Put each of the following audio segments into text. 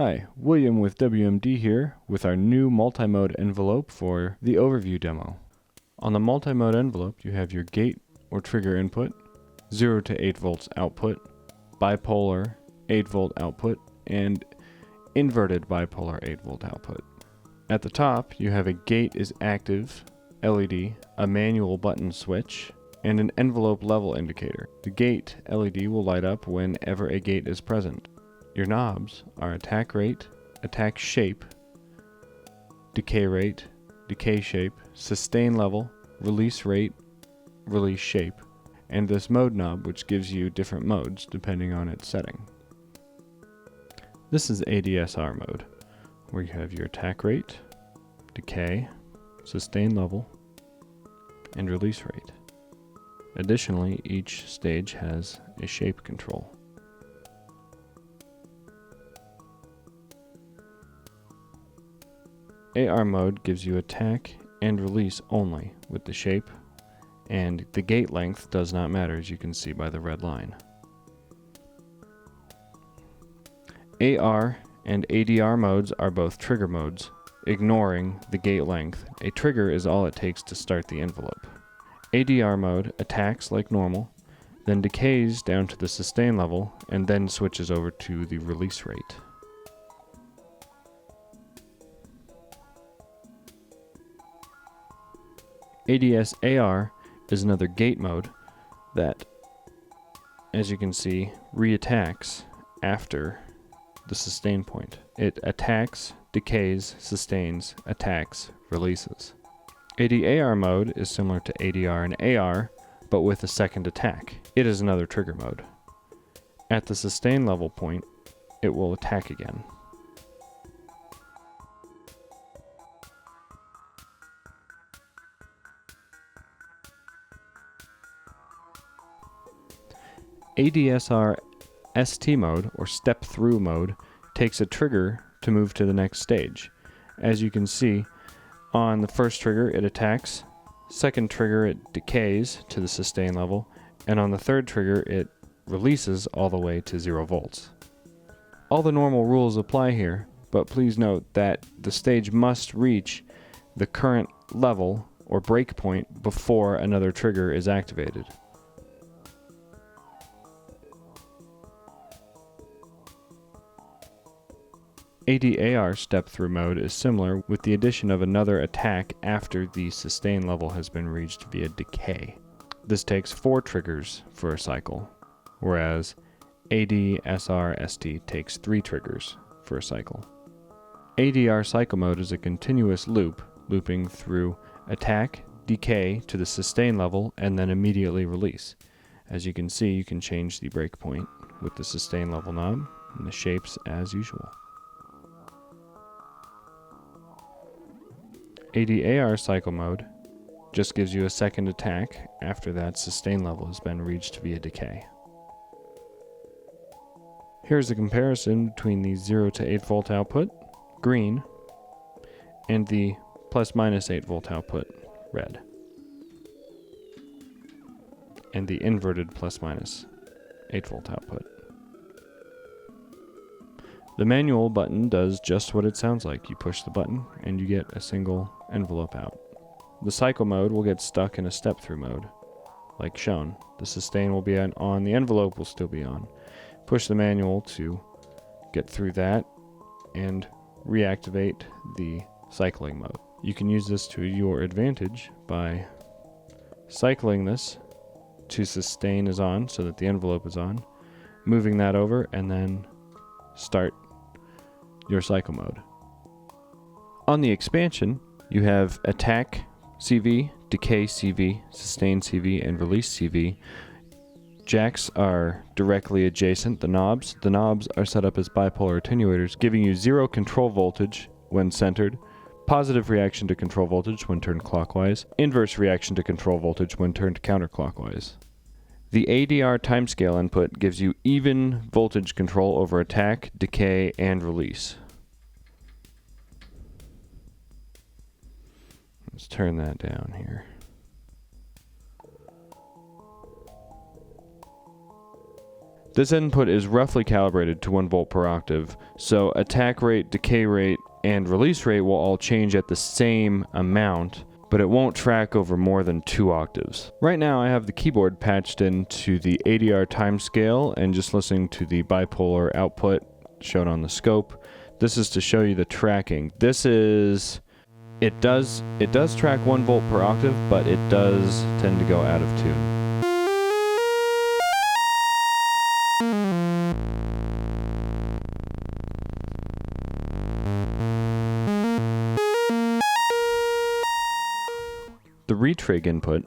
Hi, William with WMD here with our new multimode envelope for the overview demo. On the multimode envelope you have your gate or trigger input, 0 to 8 volts output, bipolar 8 volt output, and inverted bipolar 8 volt output. At the top you have a gate is active LED, a manual button switch, and an envelope level indicator. The gate LED will light up whenever a gate is present. Your knobs are attack rate, attack shape, decay rate, decay shape, sustain level, release rate, release shape, and this mode knob which gives you different modes depending on its setting. This is Adsr mode, where you have your attack rate, decay, sustain level, and release rate. Additionally, each stage has a shape control. AR mode gives you attack and release only with the shape, and the gate length does not matter, as you can see by the red line. AR and ADR modes are both trigger modes, ignoring the gate length. A trigger is all it takes to start the envelope. ADR mode attacks like normal, then decays down to the sustain level, and then switches over to the release rate. ADS-AR is another gate mode that, as you can see, reattacks after the sustain point. It attacks, decays, sustains, attacks, releases. ADAR mode is similar to ADR and AR, but with a second attack. It is another trigger mode. At the sustain level point, it will attack again. ADSR ST mode, or step through mode, takes a trigger to move to the next stage. As you can see, on the first trigger it attacks, second trigger it decays to the sustain level, and on the third trigger it releases all the way to 0 volts. All the normal rules apply here, but please note that the stage must reach the current level or breakpoint before another trigger is activated. ADAR step-through mode is similar, with the addition of another attack after the sustain level has been reached via decay. This takes 4 triggers for a cycle, whereas ADSR ST takes 3 triggers for a cycle. Adr Cycle mode is a continuous loop, looping through attack, decay to the sustain level, and then immediately release. As you can see, you can change the breakpoint with the sustain level knob and the shapes as usual. ADAR cycle mode just gives you a second attack after that sustain level has been reached via decay. Here's a comparison between the 0 to 8 volt output, green, and the plus minus 8 volt output, red, and the inverted plus minus 8 volt output. The manual button does just what it sounds like. You push the button and you get a single envelope out. The cycle mode will get stuck in a step-through mode, like shown. The sustain will be on, the envelope will still be on. Push the manual to get through that and reactivate the cycling mode. You can use this to your advantage by cycling this to sustain is on so that the envelope is on, moving that over, and then start your cycle mode. On the expansion, you have attack CV, decay CV, sustain CV, and release CV. Jacks are directly adjacent. The knobs are set up as bipolar attenuators, giving you 0 control voltage when centered, positive reaction to control voltage when turned clockwise, inverse reaction to control voltage when turned counterclockwise. The ADR timescale input gives you even voltage control over attack, decay, and release. Let's turn that down here. This input is roughly calibrated to 1 volt per octave, so attack rate, decay rate, and release rate will all change at the same amount, but it won't track over more than 2 octaves. Right now I have the keyboard patched into the Adr timescale and just listening to the bipolar output shown on the scope. This is to show you the tracking. It does track 1 volt per octave, but it does tend to go out of tune. The retrig input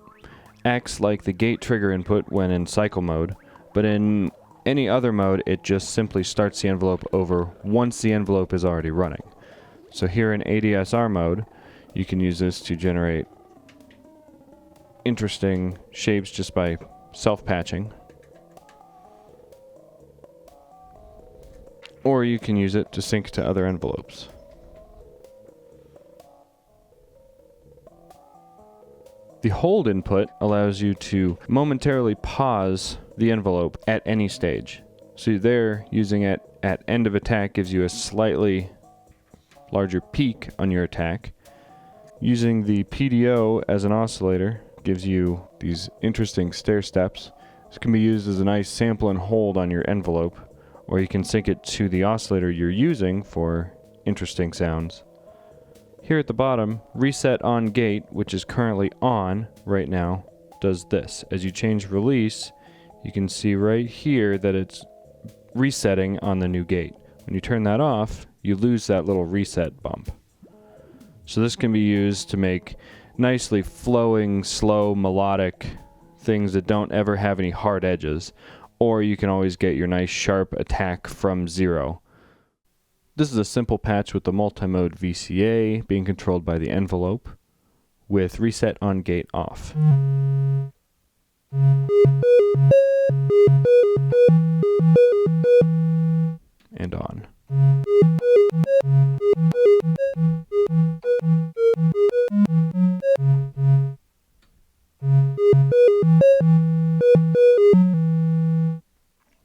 acts like the gate trigger input when in cycle mode, but in any other mode it just simply starts the envelope over once the envelope is already running. So here in Adsr mode, you can use this to generate interesting shapes just by self-patching. Or you can use it to sync to other envelopes. The hold input allows you to momentarily pause the envelope at any stage. So there, using it at end of attack gives you a slightly larger peak on your attack. Using the PDO as an oscillator gives you these interesting stair steps. This can be used as a nice sample and hold on your envelope, or you can sync it to the oscillator you're using for interesting sounds. Here at the bottom, reset on gate, which is currently on right now, does this. As you change release, you can see right here that it's resetting on the new gate. When you turn that off, you lose that little reset bump. So this can be used to make nicely flowing, slow, melodic things that don't ever have any hard edges, or you can always get your nice sharp attack from 0. This is a simple patch with the multimode VCA being controlled by the envelope with reset on gate off. And on.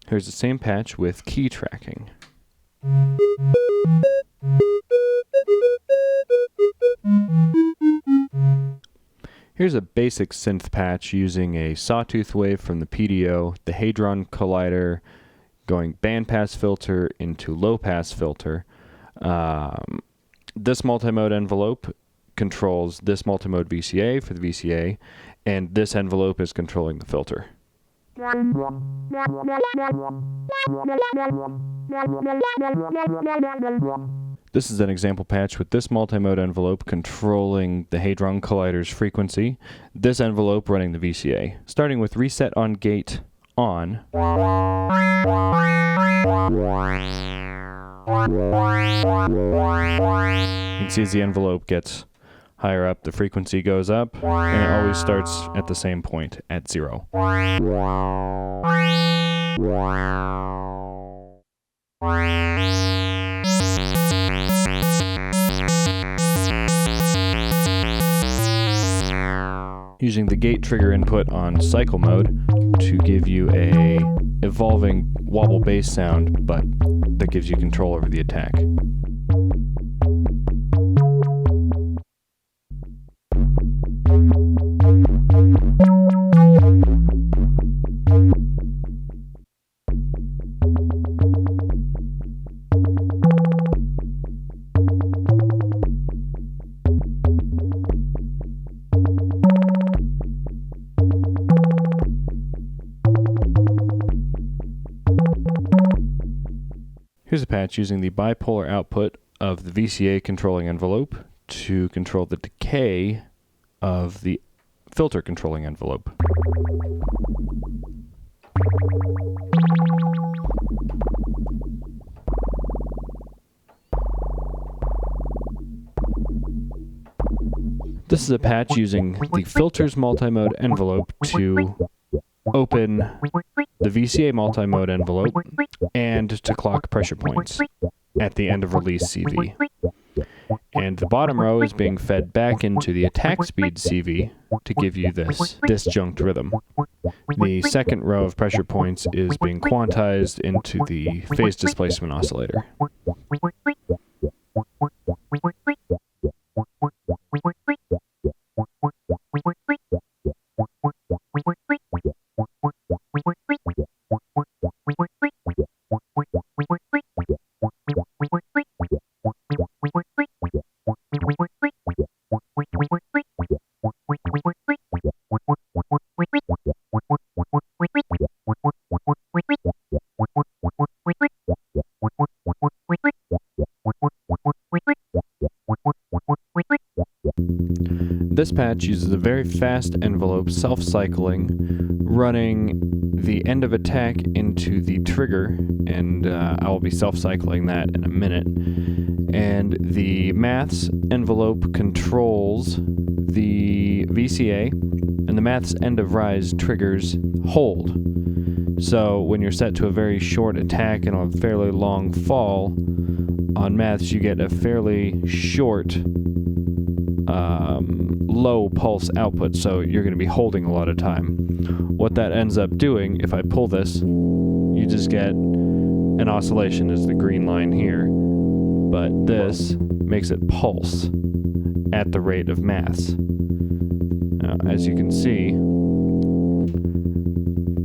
Here's the same patch with key tracking. Here's a basic synth patch using a sawtooth wave from the PDO, the Hadron Collider, going bandpass filter into low-pass filter. This multimode envelope controls this multimode VCA for the VCA, and this envelope is controlling the filter. This is an example patch with this multimode envelope controlling the Hadron Collider's frequency, this envelope running the VCA. Starting with reset on gate on. You can see as the envelope gets higher up, the frequency goes up, and it always starts at the same point, at 0. Using the gate trigger input on cycle mode to give you a evolving wobble bass sound, but that gives you control over the attack. Here's a patch using the bipolar output of the VCA controlling envelope to control the decay of the filter controlling envelope. This is a patch using the filters multimode envelope to open the VCA multimode envelope and to clock pressure points at the end of release CV. And the bottom row is being fed back into the attack speed CV to give you this disjunct rhythm. The second row of pressure points is being quantized into the phase displacement oscillator. This patch uses a very fast envelope, self-cycling, running the end of attack into the trigger, and I will be self-cycling that in a minute. And the maths envelope controls the VCA, and the maths end of rise triggers hold. So when you're set to a very short attack and a fairly long fall, on maths you get a fairly short low pulse output, so you're going to be holding a lot of time. What that ends up doing, if I pull this, you just get an oscillation as the green line here, but this makes it pulse at the rate of maths. Now, as you can see,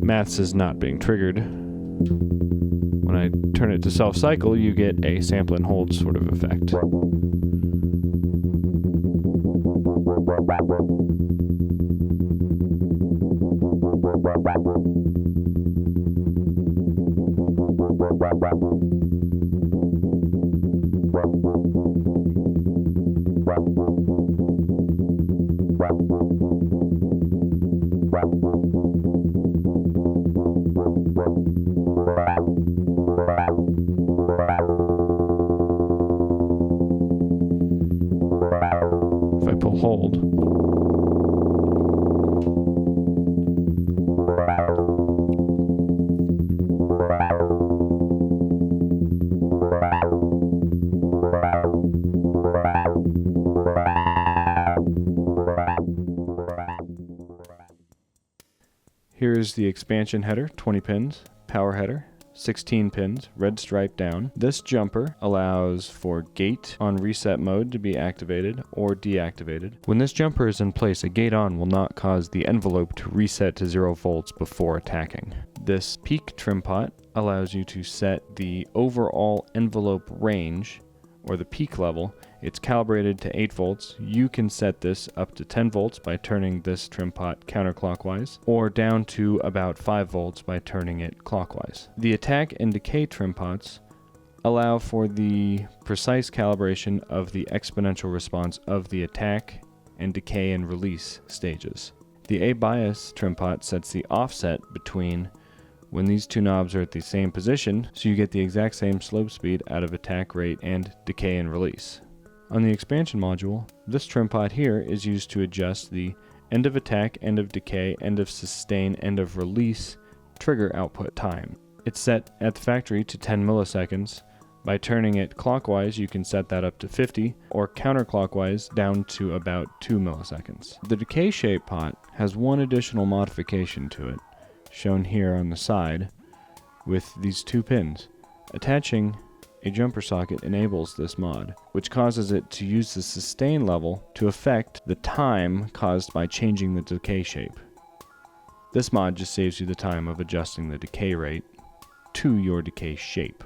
maths is not being triggered. When I turn it to self-cycle, you get a sample and hold sort of effect. If I pull hold, here's the expansion header, 20 pins, power header, 16 pins, red stripe down. This jumper allows for gate on reset mode to be activated or deactivated. When this jumper is in place, a gate on will not cause the envelope to reset to 0 volts before attacking. This peak trim pot allows you to set the overall envelope range, or the peak level. It's calibrated to 8 volts. You can set this up to 10 volts by turning this trim pot counterclockwise, or down to about 5 volts by turning it clockwise. The attack and decay trim pots allow for the precise calibration of the exponential response of the attack and decay and release stages. The A bias trim pot sets the offset between when these two knobs are at the same position, so you get the exact same slope speed out of attack rate and decay and release. On the expansion module, this trim pot here is used to adjust the end of attack, end of decay, end of sustain, end of release trigger output time. It's set at the factory to 10 milliseconds. By turning it clockwise, you can set that up to 50, or counterclockwise down to about 2 milliseconds. The decay shape pot has one additional modification to it, shown here on the side, with these 2 pins. Attaching a jumper socket enables this mod, which causes it to use the sustain level to affect the time caused by changing the decay shape. This mod just saves you the time of adjusting the decay rate to your decay shape.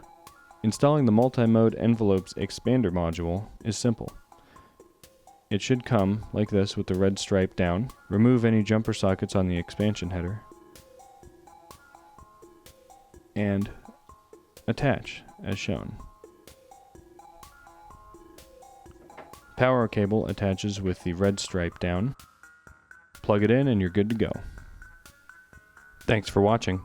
Installing the Multimode Envelope's expander module is simple. It should come like this with the red stripe down. Remove any jumper sockets on the expansion header and attach as shown. Power cable attaches with the red stripe down. Plug it in and you're good to go. Thanks for watching.